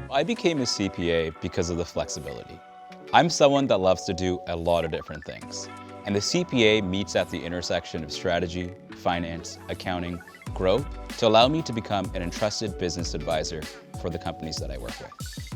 I became a CPA because of the flexibility. I'm someone that loves to do a lot of different things, and the CPA meets at the intersection of strategy, finance, accounting, growth to allow me to become an entrusted business advisor for the companies that I work with.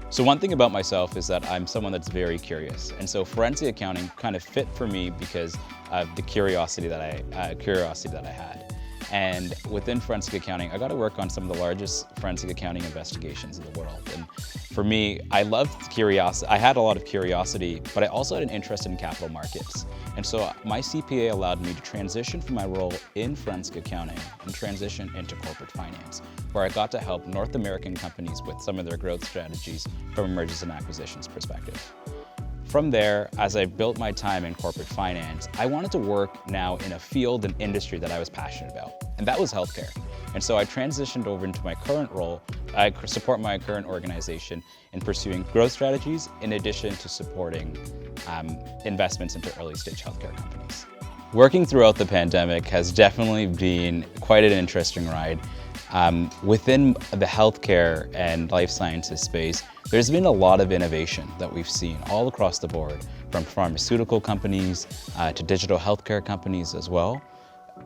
So one thing about myself is that I'm someone that's very curious, and so forensic accounting kind of fit for me because of the curiosity that I had. And within forensic accounting, I got to work on some of the largest forensic accounting investigations in the world. And for me, I loved curiosity. I had a lot of curiosity, but I also had an interest in capital markets. And so my CPA allowed me to transition from my role in forensic accounting and transition into corporate finance, where I got to help North American companies with some of their growth strategies from a mergers and acquisitions perspective. From there, as I built my time in corporate finance, I wanted to work now in a field and industry that I was passionate about, and that was healthcare. And so I transitioned over into my current role. I support my current organization in pursuing growth strategies in addition to supporting investments into early stage healthcare companies. Working throughout the pandemic has definitely been quite an interesting ride. Within the healthcare and life sciences space, there's been a lot of innovation that we've seen all across the board, from pharmaceutical companies to digital healthcare companies as well.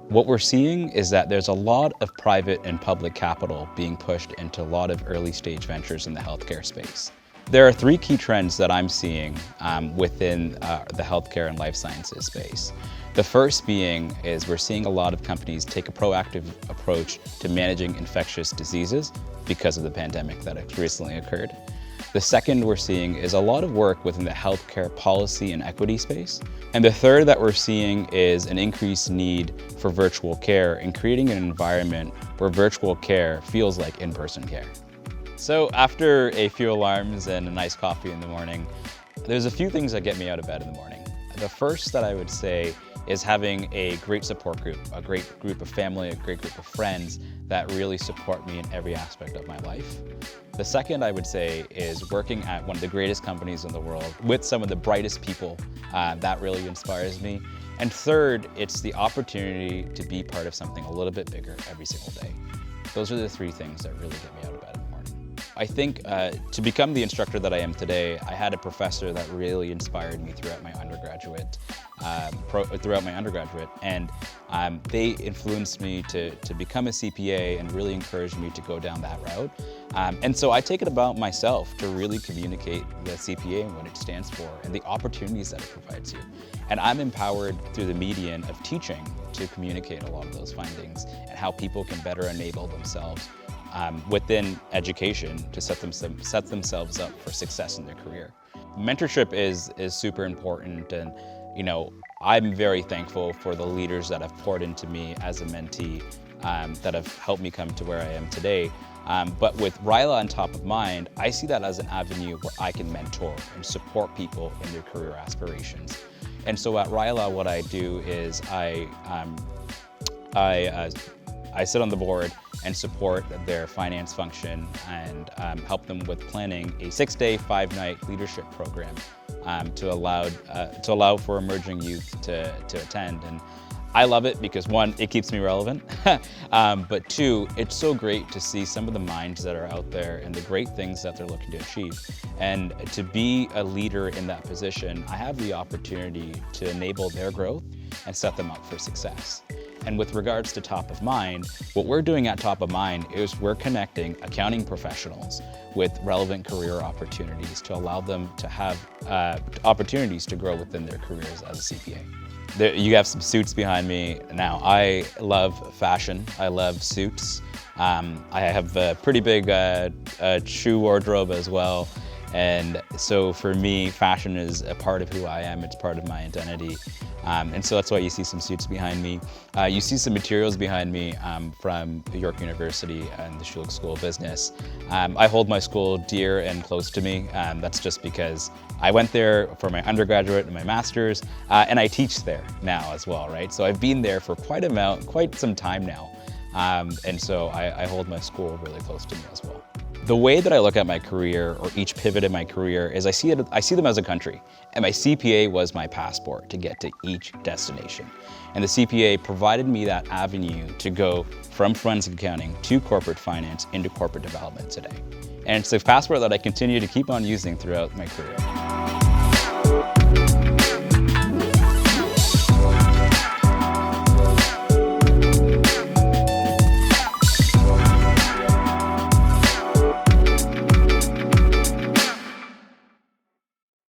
What we're seeing is that there's a lot of private and public capital being pushed into a lot of early stage ventures in the healthcare space. There are three key trends that I'm seeing within the healthcare and life sciences space. The first being is we're seeing a lot of companies take a proactive approach to managing infectious diseases because of the pandemic that has recently occurred. The second we're seeing is a lot of work within the healthcare policy and equity space. And the third that we're seeing is an increased need for virtual care and creating an environment where virtual care feels like in-person care. So after a few alarms and a nice coffee in the morning, there's a few things that get me out of bed in the morning. The first that I would say is having a great support group, a great group of family, a great group of friends that really support me in every aspect of my life. The second I would say is working at one of the greatest companies in the world with some of the brightest people. That really inspires me. And third, it's the opportunity to be part of something a little bit bigger every single day. Those are the three things that really get me out of bed in the morning. I think to become the instructor that I am today, I had a professor that really inspired me throughout my undergraduate, and they influenced me to become a CPA and really encouraged me to go down that route. And so I take it about myself to really communicate the CPA and what it stands for and the opportunities that it provides you. And I'm empowered through the medium of teaching to communicate a lot of those findings and how people can better enable themselves within education to set themselves up for success in their career. Mentorship is super important, and I'm very thankful for the leaders that have poured into me as a mentee that have helped me come to where I am today. But with RILA on top of mind, I see that as an avenue where I can mentor and support people in their career aspirations. And so at RILA, what I do is I sit on the board and support their finance function and help them with planning a 6-day, 5-night leadership program to allow for emerging youth to attend. And I love it because one, it keeps me relevant, but two, it's so great to see some of the minds that are out there and the great things that they're looking to achieve. And to be a leader in that position, I have the opportunity to enable their growth and set them up for success. And with regards to Top of Mind, what we're doing at Top of Mind is we're connecting accounting professionals with relevant career opportunities to allow them to have opportunities to grow within their careers as a CPA. You have some suits behind me. Now, I love fashion. I love suits. I have a pretty big shoe wardrobe as well. And so for me, fashion is a part of who I am. It's part of my identity. And so that's why you see some suits behind me. You see some materials behind me from York University and the Schulich School of Business. I hold my school dear and close to me. That's just because I went there for my undergraduate and my master's, and I teach there now as well, right? So I've been there for quite some time now. And so I hold my school really close to me as well. The way that I look at my career, or each pivot in my career, is I see them as a country, and my CPA was my passport to get to each destination. And the CPA provided me that avenue to go from forensic accounting to corporate finance into corporate development today. And it's a passport that I continue to keep on using throughout my career.